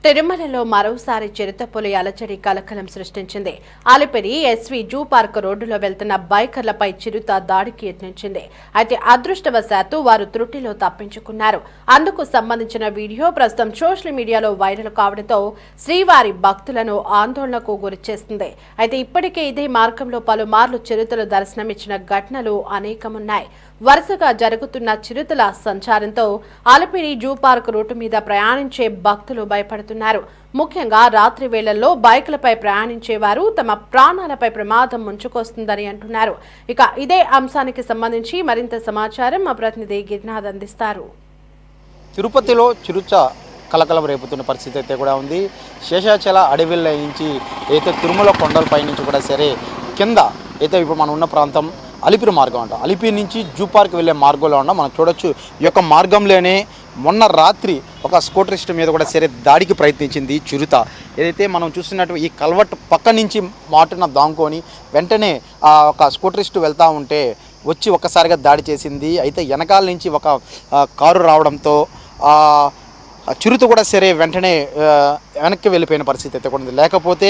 తిరుమలలో మరోసారి చిరుతపులి అలజడి కలకలం సృష్టించింది. అలిపిరి ఎస్వి జూ పార్క్ రోడ్డులో వెళ్తున్న బైకర్లపై చిరుత దాడికి యత్నించింది. అయితే అదృష్టవశాత్తు వారు త్రుటిలో తప్పించుకున్నారు. అందుకు సంబంధించిన వీడియో ప్రస్తుతం సోషల్ మీడియాలో వైరల్ కావడంతో శ్రీవారి భక్తులను ఆందోళనకు గురిచేస్తుంది. అయితే ఇప్పటికే ఇదే మార్గంలో పలుమార్లు చిరుతలు దర్శనమిచ్చిన ఘటనలు అనేకమున్నాయి. వరుసగా జరుగుతున్న చిరుతల సంచారంతో అలిపిరి జూ పార్క్ రూటు మీద ప్రయాణించే భక్తులు భయపడుతున్నారు. ముఖ్యంగా రాత్రి వేళల్లో బైకులపై ప్రయాణించేవారు తమ ప్రాణాలపై ప్రమాదం ముంచుకొస్తుందని అంటున్నారు. ఇక ఇదే అంశానికి సంబంధించి మరింత సమాచారం మా ప్రతినిధి గిరినాథ్ అందిస్తారు. తిరుపతిలో చిరుత కలకలం రేపుతున్న పరిస్థితి అయితే కూడా ఉంది. శేషాచల అడవిల నుంచి అయితే తిరుమల కొండలపై నుంచి కూడా సరే కింద అయితే ఇప్పుడు మనం ఉన్న ప్రాంతం అలిపిరి మార్గం అంట. అలిపిరి నుంచి జూ పార్క్ వెళ్ళే మార్గంలో ఉన్న మనం చూడొచ్చు. ఈ యొక్క మార్గంలోనే మొన్న రాత్రి ఒక స్కూటరిస్ట్ మీద కూడా సరే దాడికి ప్రయత్నించింది చిరుత. ఏదైతే మనం చూస్తున్నట్టు ఈ కల్వర్ట్ పక్క నుంచి మాటున దాంకొని వెంటనే ఒక స్కూటరిస్ట్ వెళ్తూ ఉంటే వచ్చి ఒక్కసారిగా దాడి చేసింది. అయితే వెనకాల నుంచి ఒక కారు రావడంతో చిరుత కూడా సరే వెంటనే వెనక్కి వెళ్ళిపోయిన పరిస్థితి అయితే కూడా ఉంది. లేకపోతే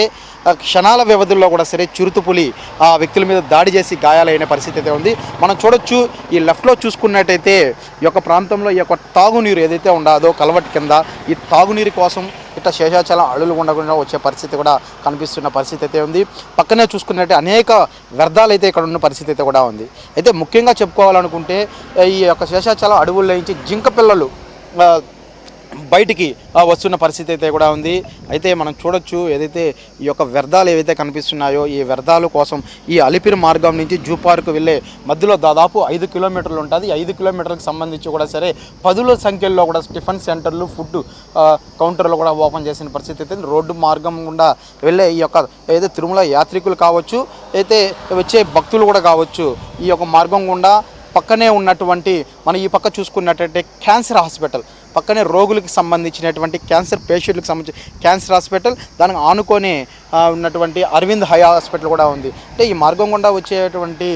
క్షణాల వ్యవధిలో కూడా సరే చిరుతపులి ఆ వ్యక్తుల మీద దాడి చేసి గాయాలైన పరిస్థితి అయితే ఉంది. మనం చూడొచ్చు. ఈ లెఫ్ట్లో చూసుకున్నట్టయితే ఈ యొక్క ప్రాంతంలో ఈ యొక్క తాగునీరు ఏదైతే ఉండదో కలవట్ కింద ఈ తాగునీరు కోసం ఇట్లా శేషాచలం అడవులు ఉండకుండా వచ్చే పరిస్థితి కూడా కనిపిస్తున్న పరిస్థితి అయితే ఉంది. పక్కనే చూసుకున్నట్టే అనేక వ్యర్థాలు అయితే ఇక్కడ ఉన్న పరిస్థితి అయితే కూడా ఉంది. అయితే ముఖ్యంగా చెప్పుకోవాలనుకుంటే ఈ యొక్క శేషాచలం అడవుల్లో నుంచి జింక పిల్లలు బయటికి వస్తున్న పరిస్థితి అయితే కూడా ఉంది. అయితే మనం చూడొచ్చు. ఏదైతే ఈ యొక్క వ్యర్థాలు ఏవైతే కనిపిస్తున్నాయో ఈ వ్యర్థాల కోసం ఈ అలిపిరి మార్గం నుంచి జూ పార్క్ వెళ్ళే మధ్యలో దాదాపు 5 కిలోమీటర్లు ఉంటుంది. 5 కిలోమీటర్లకు సంబంధించి కూడా సరే పదుల సంఖ్యలో కూడా టిఫిన్ సెంటర్లు ఫుడ్ కౌంటర్లు కూడా ఓపెన్ చేసిన పరిస్థితి అయితే రోడ్డు మార్గం గుండా వెళ్ళే ఈ యొక్క ఏదైతే తిరుమల యాత్రికులు కావచ్చు అయితే వచ్చే భక్తులు కూడా కావచ్చు ఈ యొక్క మార్గం గుండా పక్కనే ఉన్నటువంటి మనం ఈ పక్క చూసుకున్నట్టయితే క్యాన్సర్ హాస్పిటల్ పక్కనే రోగులకు సంబంధించినటువంటి క్యాన్సర్ పేషెంట్లకు సంబంధించి క్యాన్సర్ హాస్పిటల్ దానికి ఆనుకొని ఉన్నటువంటి అరవింద్ హై హాస్పిటల్ కూడా ఉంది. అంటే ఈ మార్గం గుండా వచ్చేటువంటి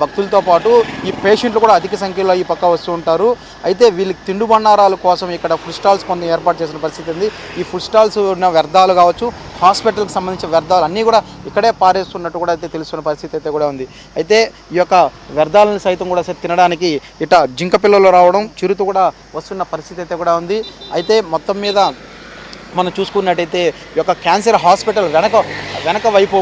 భక్తులతో పాటు ఈ పేషెంట్లు కూడా అధిక సంఖ్యలో ఈ పక్క వస్తూ ఉంటారు. అయితే వీళ్ళకి తిండి బండారాల కోసం ఇక్కడ ఫుడ్ స్టాల్స్ కొంత ఏర్పాటు చేసిన పరిస్థితి ఉంది. ఈ ఫుడ్ స్టాల్స్ ఉన్న వ్యర్థాలు కావచ్చు హాస్పిటల్కి సంబంధించిన వ్యర్థాలు అన్నీ కూడా ఇక్కడే పారేస్తున్నట్టు కూడా అయితే తెలుస్తున్న పరిస్థితి అయితే కూడా ఉంది. అయితే ఈ యొక్క వ్యర్థాలను సైతం కూడా తినడానికి ఇట జింక పిల్లలు రావడం చిరుత కూడా వస్తున్న పరిస్థితి అయితే కూడా ఉంది. అయితే మొత్తం మీద మనం చూసుకున్నట్టయితే ఈ యొక్క క్యాన్సర్ హాస్పిటల్ వెనక వైపు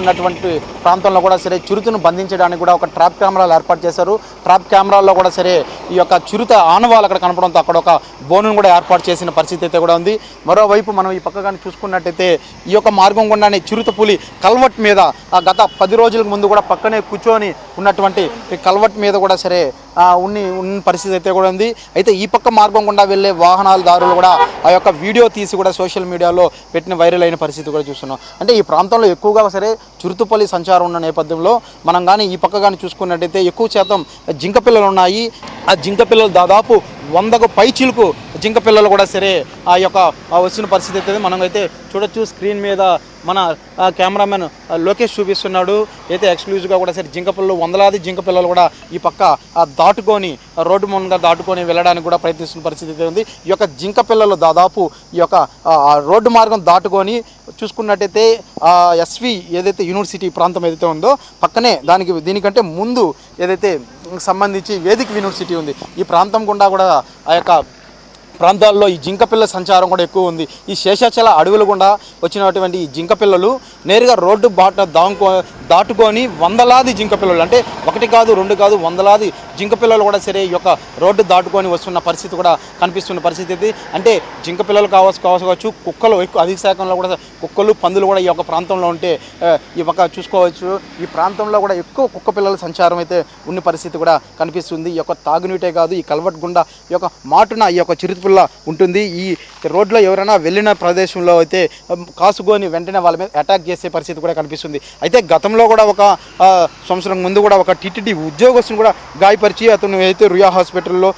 ఉన్నటువంటి ప్రాంతంలో కూడా సరే చిరుతను బంధించడానికి కూడా ఒక ట్రాప్ కెమెరాలు ఏర్పాటు చేశారు. ట్రాప్ కెమెరాల్లో కూడా సరే ఈ యొక్క చిరుత ఆనవాళ్ళు అక్కడ కనపడంతో అక్కడ ఒక బోనును కూడా ఏర్పాటు చేసిన పరిస్థితి అయితే కూడా ఉంది. మరోవైపు మనం ఈ పక్కగానే చూసుకున్నట్టయితే ఈ యొక్క మార్గం గుండానే చిరుతపులి కల్వట్ మీద గత 10 రోజుల ముందు కూడా పక్కనే కూర్చొని ఉన్నటువంటి ఈ కల్వట్ మీద కూడా సరే ఉన్న పరిస్థితి అయితే కూడా ఉంది. అయితే ఈ పక్క మార్గం గుండా వెళ్ళే వాహనాలదారులు కూడా ఆ యొక్క వీడియో తీసి కూడా సోషల్ మీడియాలో పెట్టిన వైరల్ అయిన పరిస్థితి కూడా చూస్తున్నాం. అంటే ఈ ప్రాంతంలో ఎక్కువగా సరే చిరుతపులి సంచారం ఉన్న నేపథ్యంలో మనం కానీ ఈ పక్క కానీ చూసుకున్నట్టయితే ఎక్కువ శాతం జింక పిల్లలు ఉన్నాయి. ఆ జింక పిల్లలు దాదాపు 100కు పైచిలకు జింక పిల్లలు కూడా సరే ఆ యొక్క వచ్చిన పరిస్థితి అయితే మనం అయితే చూడొచ్చు. స్క్రీన్ మీద మన కెమెరామెన్ లోకేష్ చూపిస్తున్నాడు. అయితే ఎక్స్క్లూజివ్గా కూడా సరే జింక పిల్లలు వందలాది జింక పిల్లలు కూడా ఈ పక్క దాటుకొని రోడ్డు ముందుగా దాటుకొని వెళ్ళడానికి కూడా ప్రయత్నిస్తున్న పరిస్థితి అయితే ఉంది. ఈ యొక్క జింక పిల్లలు దాదాపు ఈ యొక్క రోడ్డు మార్గం దాటుకొని చూసుకున్నట్టయితే ఎస్వి ఏదైతే యూనివర్సిటీ ప్రాంతం ఏదైతే ఉందో పక్కనే దీనికంటే ముందు ఏదైతే సంబంధించి వేదిక యూనివర్సిటీ ఉంది. ఈ ప్రాంతం గుండా కూడా ఆ యొక్క ప్రాంతాల్లో ఈ జింక పిల్లల సంచారం కూడా ఎక్కువ ఉంది. ఈ శేషాచల అడవుల గుండా వచ్చినటువంటి ఈ జింక పిల్లలు నేరుగా రోడ్డు దాటుకొని వందలాది జింక పిల్లలు అంటే 1 కాదు 2 కాదు వందలాది జింక పిల్లలు కూడా సరే ఈ యొక్క రోడ్డు దాటుకొని వస్తున్న పరిస్థితి కూడా కనిపిస్తున్న పరిస్థితి. అంటే జింక పిల్లలు కావచ్చు కుక్కలు ఎక్కువ అధిక శాతంలో కూడా కుక్కలు పందులు కూడా ఈ యొక్క ప్రాంతంలో ఉంటే ఈ పక్క చూసుకోవచ్చు. ఈ ప్రాంతంలో కూడా ఎక్కువ కుక్క పిల్లల సంచారం అయితే ఉన్న పరిస్థితి కూడా కనిపిస్తుంది. ఈ యొక్క తాగునీటే కాదు ఈ కల్వట్ గుండా ఈ యొక్క మాటున ఈ యొక్క చిరుత పిల్ల ఉంటుంది. ఈ రోడ్లో ఎవరైనా వెళ్ళిన ప్రదేశంలో అయితే కాసుకొని వెంటనే వాళ్ళ మీద అటాక్ చేసే పరిస్థితి కూడా కనిపిస్తుంది. అయితే గతంలో కూడా ఒక సంవత్సరం ముందు కూడా ఒక టీటీడీ ఉద్యోగస్తుని కూడా గాయపరిచి అతను అయితే రుయా హాస్పిటల్లో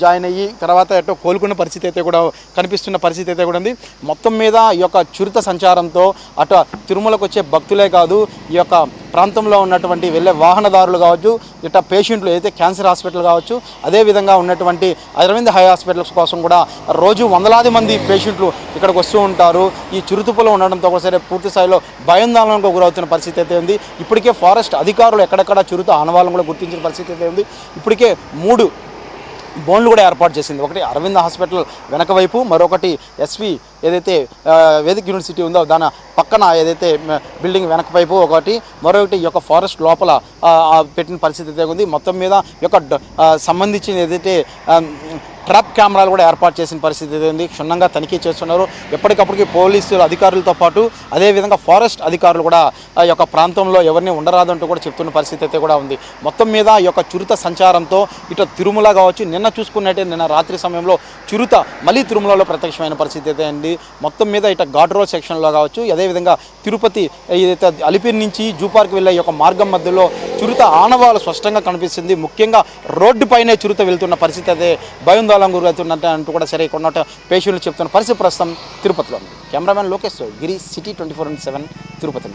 జాయిన్ అయ్యి తర్వాత ఎటో కోలుకున్న పరిస్థితి అయితే కూడా కనిపిస్తున్న పరిస్థితి అయితే కూడా ఉంది. మొత్తం మీద ఈ యొక్క చిరుత సంచారంతో అటు తిరుమలకు వచ్చే భక్తులే కాదు ఈ యొక్క ప్రాంతంలో ఉన్నటువంటి వెళ్ళే వాహనదారులు కావచ్చు, ఇట్లా పేషెంట్లు అయితే క్యాన్సర్ హాస్పిటల్ కావచ్చు, అదేవిధంగా ఉన్నటువంటి అరవింద్ హై హాస్పిటల్స్ కోసం కూడా రోజు వందలాది మంది పేషెంట్లు ఇక్కడికి వస్తూ ఉంటారు. ఈ చిరుతుపులో ఉండడంతో ఒకసారి పూర్తి స్థాయిలో భయాందోళనకు గురవుతున్న పరిస్థితి అయితే ఉంది. ఇప్పటికే ఫారెస్ట్ అధికారులు ఎక్కడెక్కడ చిరుత ఆనవాళ్ళను కూడా గుర్తించిన పరిస్థితి అయితే ఉంది. ఇప్పటికే 3 బోన్లు కూడా ఏర్పాటు చేసింది. ఒకటి అరవింద్ హాస్పిటల్ వెనక వైపు, మరొకటి ఎస్వి ఏదైతే వేదిక్ యూనివర్సిటీ ఉందో దాని పక్కన ఏదైతే బిల్డింగ్ వెనక వైపు ఒకటి, మరొకటి ఈ యొక్క ఫారెస్ట్ లోపల పెట్టిన పరిస్థితి అయితే ఉంది. మొత్తం మీద ఈ యొక్క సంబంధించిన ఏదైతే ట్రాప్ కెమెరాలు కూడా ఏర్పాటు చేసిన పరిస్థితి ఉంది. క్షుణ్ణంగా తనిఖీ చేస్తున్నారు. ఎప్పటికప్పటికి పోలీసులు అధికారులతో పాటు అదేవిధంగా ఫారెస్ట్ అధికారులు కూడా ఈ యొక్క ప్రాంతంలో ఎవరిని ఉండరాదంటూ కూడా చెప్తున్న పరిస్థితి అయితే కూడా ఉంది. మొత్తం మీద ఈ యొక్క చిరుత సంచారంతో ఇటు తిరుమల కావచ్చు, నిన్న రాత్రి సమయంలో చిరుత మళ్ళీ తిరుమలలో ప్రత్యక్షమైన పరిస్థితి అయితే ఉంది. మొత్తం మీద ఇటు ఘాట్ రోడ్ సెక్షన్లో కావచ్చు, అదేవిధంగా తిరుపతి ఏదైతే అలిపిరి నుంచి జూ పార్క్ వెళ్ళే ఈ యొక్క మార్గం మధ్యలో చిరుత ఆనవాళ్ళు స్పష్టంగా కనిపిస్తుంది. ముఖ్యంగా రోడ్డు పైనే చిరుత వెళ్తున్న పరిస్థితి అయితే భయాందోళన గురవుతున్నట్టు అంటూ కూడా సరే కొన్నట్టు పేషెంట్లు చెప్తున్న పరిస్థితి ప్రస్తుతం తిరుపతిలో ఉంది. కెమెరామెన్ లోకేష్ గిరి, సిటీ 24/7 తిరుపతి నుండి.